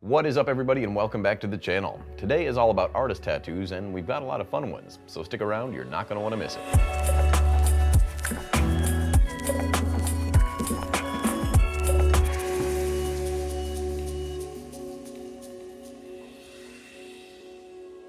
What is up, everybody, and welcome back to the channel. Today is all about artist tattoos, and we've got a lot of fun ones, so stick around, you're not going to want to miss it.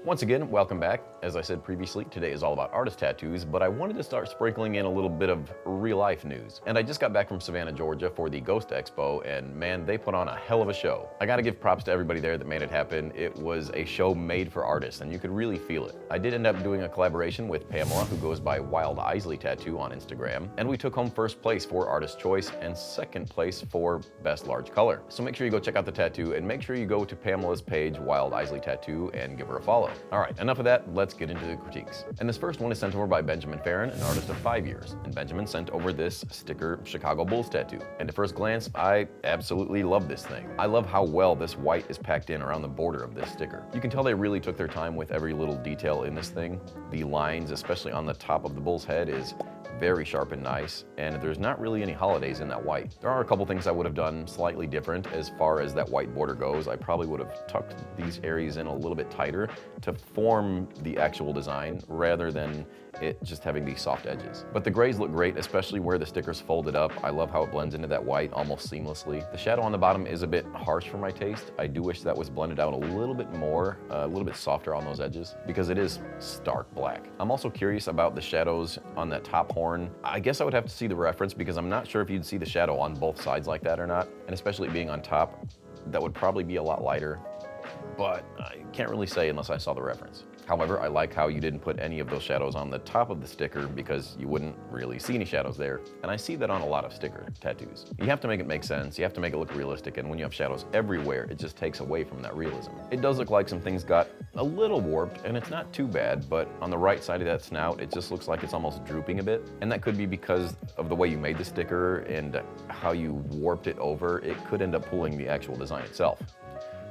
Once again, welcome back. As I said previously, today is all about artist tattoos, but I wanted to start sprinkling in a little bit of real-life news. And I just got back from Savannah, Georgia for the Ghost Expo, and man, they put on a hell of a show. I gotta give props to everybody there that made it happen. It was a show made for artists, and you could really feel it. I did end up doing a collaboration with Pamela, who goes by Wild Isley Tattoo on Instagram, and we took home first place for Artist Choice and second place for Best Large Color. So make sure you go check out the tattoo, and make sure you go to Pamela's page, Wild Isley Tattoo, and give her a follow. All right, enough of that, let's get into the critiques. And this first one is sent over by Benjamin Feron, an artist of 5 years. And Benjamin sent over this sticker Chicago Bulls tattoo. And at first glance, I absolutely love this thing. I love how well this white is packed in around the border of this sticker. You can tell they really took their time with every little detail in this thing. The lines, especially on the top of the bull's head, is very sharp and nice, and there's not really any holidays in that white. There are a couple things I would have done slightly different as far as that white border goes. I probably would have tucked these areas in a little bit tighter to form the actual design rather than it just having these soft edges. But the grays look great, especially where the sticker's folded up. I love how it blends into that white almost seamlessly. The shadow on the bottom is a bit harsh for my taste. I do wish that was blended out a little bit more, a little bit softer on those edges because it is stark black. I'm also curious about the shadows on that top horn. I guess I would have to see the reference because I'm not sure if you'd see the shadow on both sides like that or not. And especially being on top, that would probably be a lot lighter, but I can't really say unless I saw the reference. However, I like how you didn't put any of those shadows on the top of the sticker because you wouldn't really see any shadows there. And I see that on a lot of sticker tattoos. You have to make it make sense, you have to make it look realistic, and when you have shadows everywhere, it just takes away from that realism. It does look like some things got a little warped, and it's not too bad, but on the right side of that snout, it just looks like it's almost drooping a bit. And that could be because of the way you made the sticker and how you warped it over. It could end up pulling the actual design itself.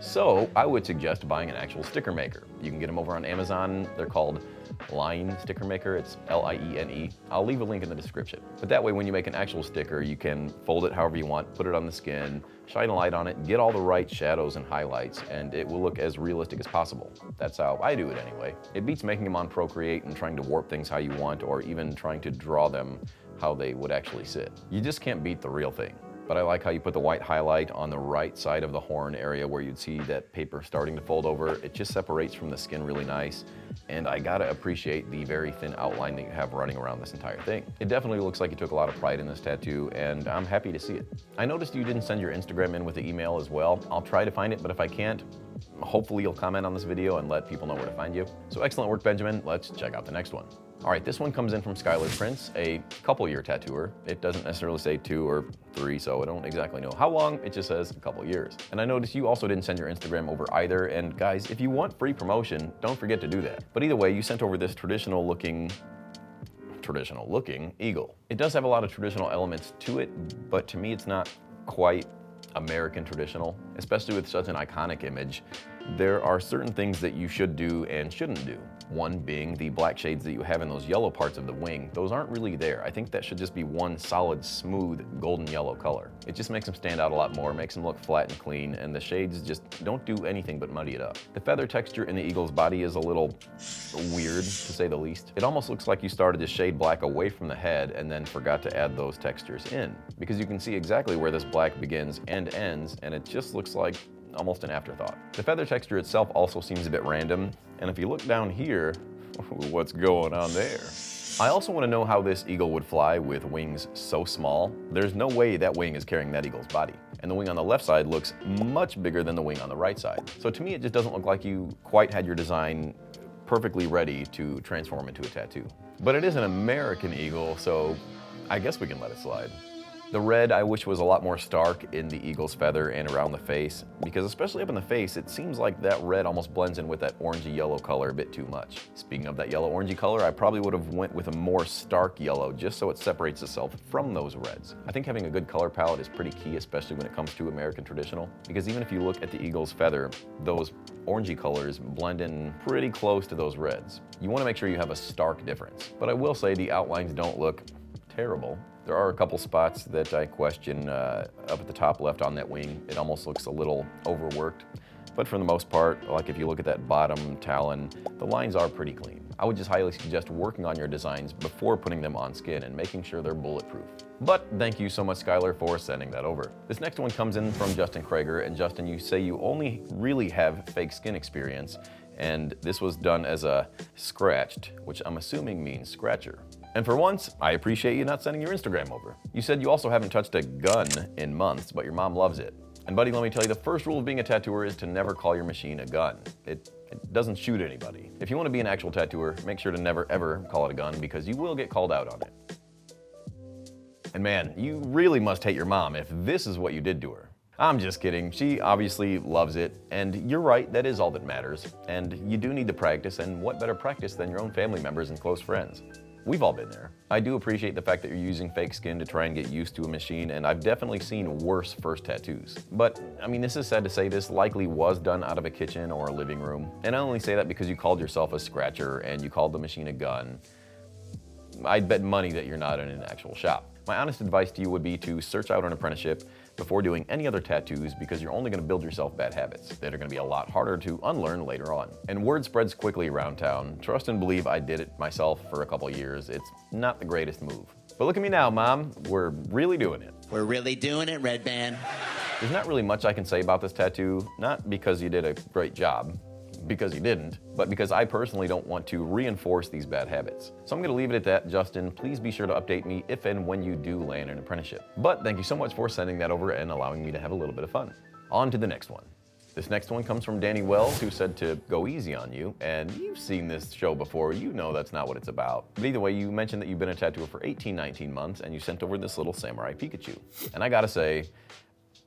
So I would suggest buying an actual sticker maker. You can get them over on Amazon. They're called Line Sticker Maker. It's L-I-E-N-E. I'll leave a link in the description. But that way, when you make an actual sticker, you can fold it however you want, put it on the skin, shine a light on it, get all the right shadows and highlights, and it will look as realistic as possible. That's how I do it anyway. It beats making them on Procreate and trying to warp things how you want, or even trying to draw them how they would actually sit. You just can't beat the real thing. But I like how you put the white highlight on the right side of the horn area where you'd see that paper starting to fold over. It just separates from the skin really nice. And I gotta appreciate the very thin outline that you have running around this entire thing. It definitely looks like you took a lot of pride in this tattoo, and I'm happy to see it. I noticed you didn't send your Instagram in with the email as well. I'll try to find it, but if I can't, hopefully you'll comment on this video and let people know where to find you. So excellent work, Benjamin. Let's check out the next one. All right, this one comes in from Skyler Prince, a couple-year tattooer. It doesn't necessarily say 2 or 3, so I don't exactly know how long. It just says a couple years. And I noticed you also didn't send your Instagram over either. And guys, if you want free promotion, don't forget to do that. But either way, you sent over this traditional looking eagle. It does have a lot of traditional elements to it, but to me, it's not quite American traditional, especially with such an iconic image. There are certain things that you should do and shouldn't do. One being the black shades that you have in those yellow parts of the wing. Those aren't really there. I think that should just be one solid, smooth, golden yellow color. It just makes them stand out a lot more, makes them look flat and clean, and the shades just don't do anything but muddy it up. The feather texture in the eagle's body is a little weird, to say the least. It almost looks like you started to shade black away from the head and then forgot to add those textures in, because you can see exactly where this black begins and ends, and it just looks like almost an afterthought. The feather texture itself also seems a bit random, and if you look down here, what's going on there? I also want to know how this eagle would fly with wings so small. There's no way that wing is carrying that eagle's body. And the wing on the left side looks much bigger than the wing on the right side. So to me, it just doesn't look like you quite had your design perfectly ready to transform into a tattoo. But it is an American eagle, so I guess we can let it slide. The red I wish was a lot more stark in the eagle's feather and around the face, because especially up in the face, it seems like that red almost blends in with that orangey yellow color a bit too much. Speaking of that yellow orangey color, I probably would have went with a more stark yellow just so it separates itself from those reds. I think having a good color palette is pretty key, especially when it comes to American traditional, because even if you look at the eagle's feather, those orangey colors blend in pretty close to those reds. You want to make sure you have a stark difference. But I will say the outlines don't look terrible. There are a couple spots that I question up at the top left on that wing. It almost looks a little overworked. but for the most part, like if you look at that bottom talon, the lines are pretty clean. I would just highly suggest working on your designs before putting them on skin and making sure they're bulletproof. But thank you so much, Skyler, for sending that over. This next one comes in from Justin Crager, and Justin, you say you only really have fake skin experience, and this was done as a scratched, which I'm assuming means scratcher. And for once, I appreciate you not sending your Instagram over. You said you also haven't touched a gun in months, but your mom loves it. And buddy, let me tell you, the first rule of being a tattooer is to never call your machine a gun. It doesn't shoot anybody. If you want to be an actual tattooer, make sure to never ever call it a gun because you will get called out on it. And man, you really must hate your mom if this is what you did to her. I'm just kidding. She obviously loves it, and you're right, that is all that matters. And you do need to practice, and what better practice than your own family members and close friends? We've all been there. I do appreciate the fact that you're using fake skin to try and get used to a machine, and I've definitely seen worse first tattoos. But, I mean, this is sad to say, this likely was done out of a kitchen or a living room. And I only say that because you called yourself a scratcher and you called the machine a gun. I'd bet money that you're not in an actual shop. My honest advice to you would be to search out an apprenticeship before doing any other tattoos because you're only going to build yourself bad habits that are going to be a lot harder to unlearn later on. And word spreads quickly around town. Trust and believe I did it myself for a couple years. It's not the greatest move. But look at me now, Mom. We're really doing it. We're really doing it, Red Band. There's not really much I can say about this tattoo, not because you did a great job, because you didn't, but because I personally don't want to reinforce these bad habits. So I'm gonna leave it at that. Justin, please be sure to update me if and when you do land an apprenticeship. But thank you so much for sending that over and allowing me to have a little bit of fun. On to the next one. This next one comes from Danny Wells, who said to go easy on you, and you've seen this show before, you know that's not what it's about. But either way, you mentioned that you've been a tattooer for 18-19 months, and you sent over this little samurai Pikachu. And I gotta say,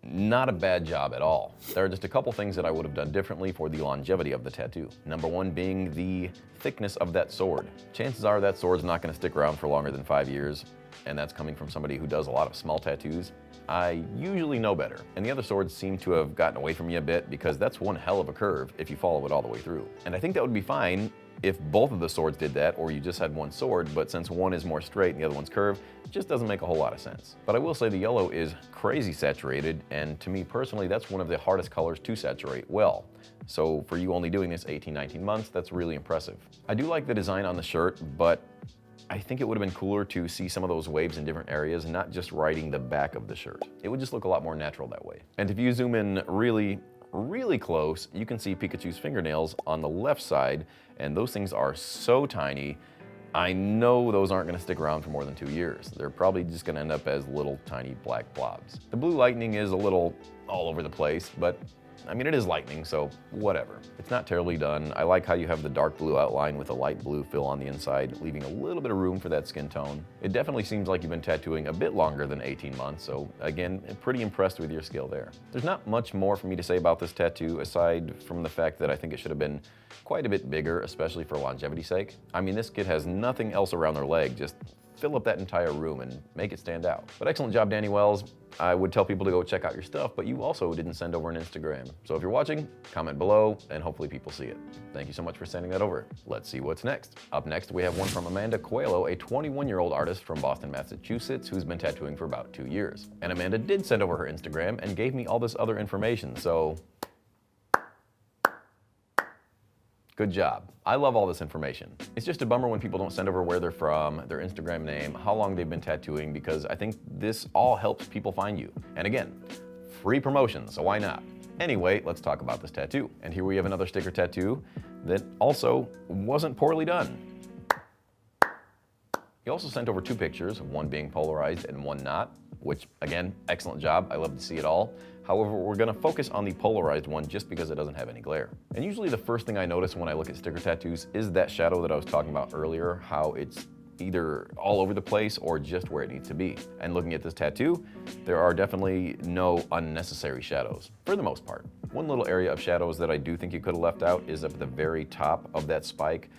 not a bad job at all. There are just a couple things that I would have done differently for the longevity of the tattoo. Number one being the thickness of that sword. Chances are that sword's not going to stick around for longer than 5 years, and that's coming from somebody who does a lot of small tattoos. I usually know better, and the other swords seem to have gotten away from you a bit because that's one hell of a curve if you follow it all the way through. And I think that would be fine if both of the swords did that, or you just had one sword, but since one is more straight and the other one's curved, it just doesn't make a whole lot of sense. But I will say the yellow is crazy saturated, and to me personally, that's one of the hardest colors to saturate well. So for you only doing this 18-19 months, that's really impressive. I do like the design on the shirt, but I think it would have been cooler to see some of those waves in different areas, not just riding the back of the shirt. It would just look a lot more natural that way. And if you zoom in really close, you can see Pikachu's fingernails on the left side, and those things are so tiny. I know those aren't going to stick around for more than 2 years. They're probably just going to end up as little tiny black blobs. The blue lightning is a little all over the place, but I mean, it is lightning, so whatever. It's not terribly done. I like how you have the dark blue outline with a light blue fill on the inside, leaving a little bit of room for that skin tone. It definitely seems like you've been tattooing a bit longer than 18 months, so again, pretty impressed with your skill there. There's not much more for me to say about this tattoo, aside from the fact that I think it should have been quite a bit bigger, especially for longevity's sake. I mean, this kid has nothing else around their leg, just fill up that entire room and make it stand out. But excellent job, Danny Wells. I would tell people to go check out your stuff, but you also didn't send over an Instagram. So if you're watching, comment below, and hopefully people see it. Thank you so much for sending that over. Let's see what's next. Up next, we have one from Amanda Coelho, a 21-year-old artist from Boston, Massachusetts, who's been tattooing for about 2 years. And Amanda did send over her Instagram and gave me all this other information, so good job. I love all this information. It's just a bummer when people don't send over where they're from, their Instagram name, how long they've been tattooing, because I think this all helps people find you. And again, free promotion, so why not? Anyway, let's talk about this tattoo. And here we have another sticker tattoo that also wasn't poorly done. He also sent over 2 pictures, one being polarized and one not, which again, excellent job. I love to see it all. However, we're gonna focus on the polarized one just because it doesn't have any glare. And usually the first thing I notice when I look at sticker tattoos is that shadow that I was talking about earlier, how it's either all over the place or just where it needs to be. And looking at this tattoo, there are definitely no unnecessary shadows, for the most part. One little area of shadows that I do think you could have left out is up at the very top of that spike.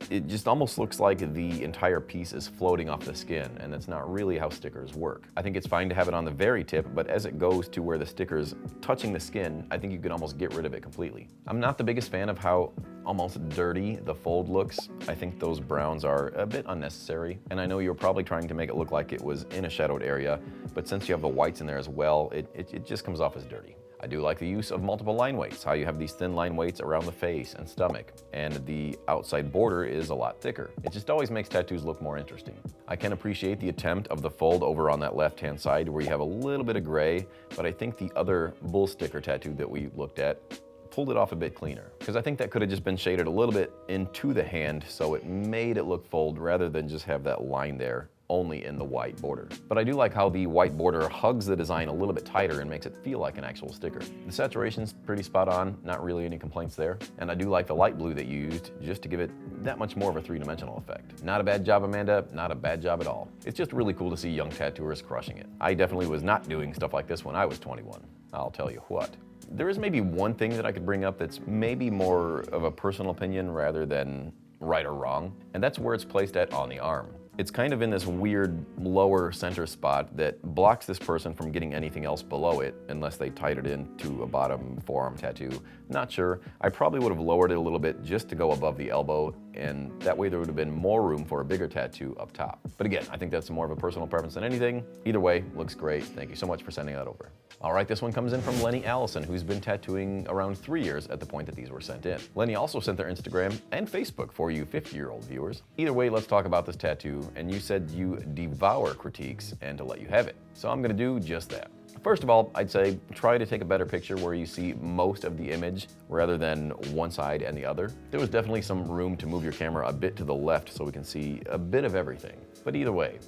It just almost looks like the entire piece is floating off the skin, and that's not really how stickers work. I think it's fine to have it on the very tip, but as it goes to where the sticker's touching the skin, I think you could almost get rid of it completely. I'm not the biggest fan of how almost dirty the fold looks. I think those browns are a bit unnecessary, and I know you're probably trying to make it look like it was in a shadowed area, but since you have the whites in there as well, it just comes off as dirty. I do like the use of multiple line weights, how you have these thin line weights around the face and stomach, and the outside border is a lot thicker. It just always makes tattoos look more interesting. I can appreciate the attempt of the fold over on that left-hand side where you have a little bit of gray, but I think the other bull sticker tattoo that we looked at pulled it off a bit cleaner, because I think that could have just been shaded a little bit into the hand so it made it look fold rather than just have that line there only in the white border. But I do like how the white border hugs the design a little bit tighter and makes it feel like an actual sticker. The saturation's pretty spot on, not really any complaints there. And I do like the light blue that you used just to give it that much more of a three-dimensional effect. Not a bad job, Amanda, not a bad job at all. It's just really cool to see young tattooers crushing it. I definitely was not doing stuff like this when I was 21. I'll tell you what. There is maybe one thing that I could bring up that's maybe more of a personal opinion rather than right or wrong, and that's where it's placed at on the arm. It's kind of in this weird lower center spot that blocks this person from getting anything else below it unless they tied it into a bottom forearm tattoo. Not sure. I probably would have lowered it a little bit just to go above the elbow, and that way there would have been more room for a bigger tattoo up top. But again, I think that's more of a personal preference than anything. Either way, looks great. Thank you so much for sending that over. All right, this one comes in from Lenny Allison, who's been tattooing around 3 years at the point that these were sent in. Lenny also sent their Instagram and Facebook for you 50-year-old viewers. Either way, let's talk about this tattoo, and you said you devour critiques and to let you have it. So I'm gonna do just that. First of all, I'd say try to take a better picture where you see most of the image rather than one side and the other. There was definitely some room to move your camera a bit to the left so we can see a bit of everything. But either way,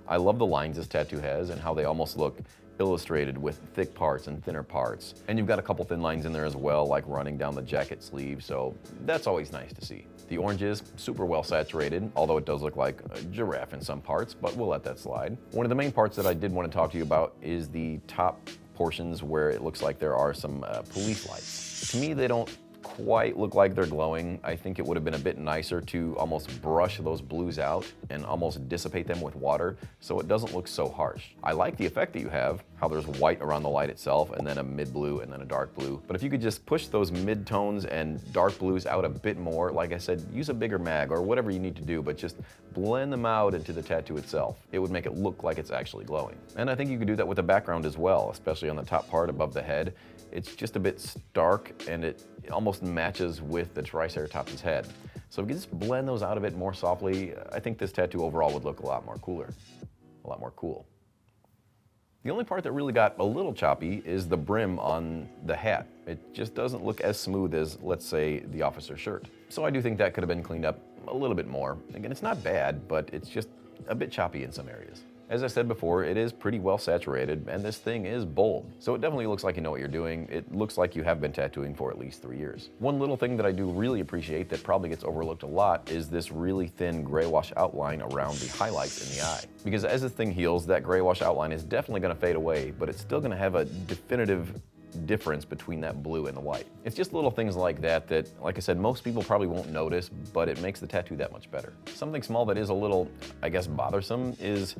I love the lines this tattoo has and how they almost look illustrated with thick parts and thinner parts. And you've got a couple thin lines in there as well, like running down the jacket sleeve, so that's always nice to see. The orange is super well saturated, although it does look like a giraffe in some parts, but we'll let that slide. One of the main parts that I did want to talk to you about is the top portions where it looks like there are some police lights. To me, they don't quite look like they're glowing. I think it would have been a bit nicer to almost brush those blues out and almost dissipate them with water so it doesn't look so harsh. I like the effect that you have, how there's white around the light itself and then a mid blue and then a dark blue. But if you could just push those mid tones and dark blues out a bit more, like I said, use a bigger mag or whatever you need to do, but just blend them out into the tattoo itself. It would make it look like it's actually glowing. And I think you could do that with the background as well, especially on the top part above the head. It's just a bit stark and it almost matches with the Triceratops' head. So if you just blend those out a bit more softly, I think this tattoo overall would look a lot more cooler, a lot more cool. The only part that really got a little choppy is the brim on the hat. It just doesn't look as smooth as, let's say, the officer's shirt. So I do think that could have been cleaned up a little bit more. Again, it's not bad, but it's just a bit choppy in some areas. As I said before, it is pretty well saturated, and this thing is bold. So it definitely looks like you know what you're doing. It looks like you have been tattooing for at least 3 years. One little thing that I do really appreciate that probably gets overlooked a lot is this really thin gray wash outline around the highlights in the eye. Because as this thing heals, that gray wash outline is definitely gonna fade away, but it's still gonna have a definitive difference between that blue and the white. It's just little things like that, like I said, most people probably won't notice, but it makes the tattoo that much better. Something small that is a little, I guess, bothersome is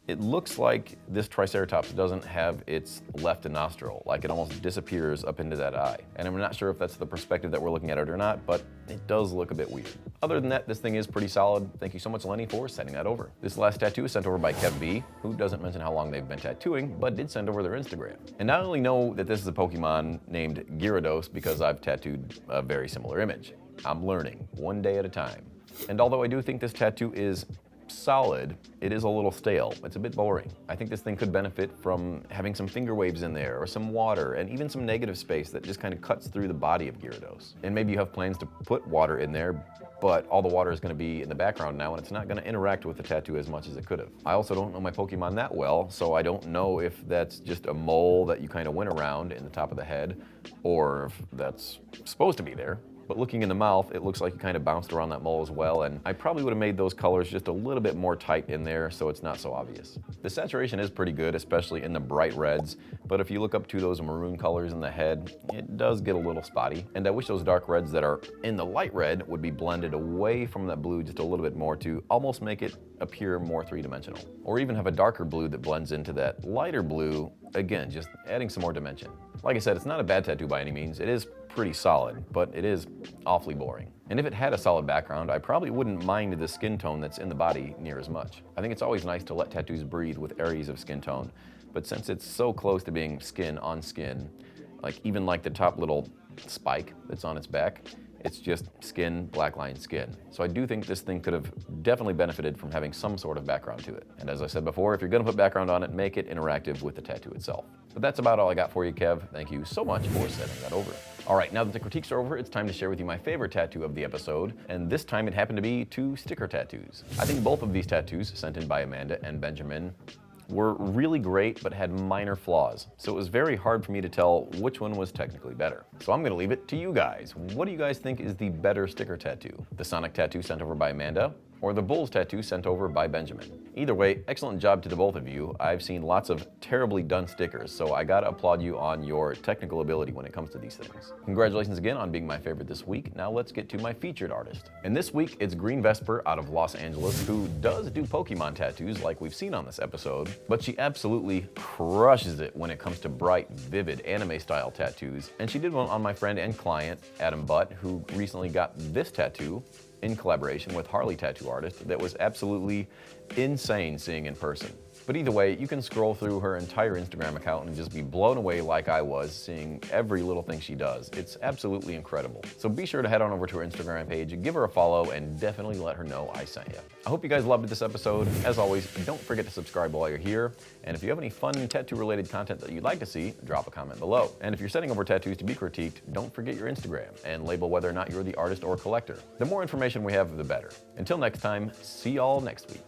it looks like this Triceratops doesn't have its left nostril, like it almost disappears up into that eye. And I'm not sure if that's the perspective that we're looking at it or not, but it does look a bit weird. Other than that, this thing is pretty solid. Thank you so much, Lenny, for sending that over. This last tattoo is sent over by Kev B, who doesn't mention how long they've been tattooing, but did send over their Instagram. And I only know that this is a Pokemon named Gyarados because I've tattooed a very similar image. I'm learning, one day at a time. And although I do think this tattoo is solid, it is a little stale. It's a bit boring. I think this thing could benefit from having some finger waves in there or some water and even some negative space that just kind of cuts through the body of Gyarados. And maybe you have plans to put water in there, but all the water is going to be in the background now and it's not going to interact with the tattoo as much as it could have. I also don't know my Pokemon that well, so I don't know if that's just a mole that you kind of went around in the top of the head or if that's supposed to be there. But looking in the mouth, it looks like you kind of bounced around that mole as well, and I probably would have made those colors just a little bit more tight in there so it's not so obvious. The saturation is pretty good, especially in the bright reds, but if you look up to those maroon colors in the head, it does get a little spotty. And I wish those dark reds that are in the light red would be blended away from that blue just a little bit more to almost make it appear more three-dimensional. Or even have a darker blue that blends into that lighter blue, again, just adding some more dimension. Like I said, it's not a bad tattoo by any means. It is pretty solid, but it is awfully boring. And if it had a solid background, I probably wouldn't mind the skin tone that's in the body near as much. I think it's always nice to let tattoos breathe with areas of skin tone, but since it's so close to being skin on skin, Like even like the top little spike that's on its back, it's just skin, black line skin. So I do think this thing could have definitely benefited from having some sort of background to it. And as I said before, if you're gonna put background on it, make it interactive with the tattoo itself. But that's about all I got for you, Kev. Thank you so much for sending that over. All right, now that the critiques are over, it's time to share with you my favorite tattoo of the episode, and this time it happened to be 2 sticker tattoos. I think both of these tattoos, sent in by Amanda and Benjamin, were really great but had minor flaws, so it was very hard for me to tell which one was technically better. So I'm gonna leave it to you guys. What do you guys think is the better sticker tattoo? The Sonic tattoo sent over by Amanda, or the Bulls tattoo sent over by Benjamin? Either way, excellent job to the both of you. I've seen lots of terribly done stickers, so I gotta applaud you on your technical ability when it comes to these things. Congratulations again on being my favorite this week. Now let's get to my featured artist. And this week it's Green Vesper out of Los Angeles, who does do Pokemon tattoos like we've seen on this episode, but she absolutely crushes it when it comes to bright, vivid anime-style tattoos. And she did one on my friend and client, Adam Butt, who recently got this tattoo in collaboration with Harley tattoo artist that was absolutely insane seeing in person. But either way, you can scroll through her entire Instagram account and just be blown away like I was seeing every little thing she does. It's absolutely incredible. So be sure to head on over to her Instagram page, give her a follow, and definitely let her know I sent you. I hope you guys loved this episode. As always, don't forget to subscribe while you're here. And if you have any fun tattoo-related content that you'd like to see, drop a comment below. And if you're sending over tattoos to be critiqued, don't forget your Instagram and label whether or not you're the artist or collector. The more information we have, the better. Until next time, see y'all next week.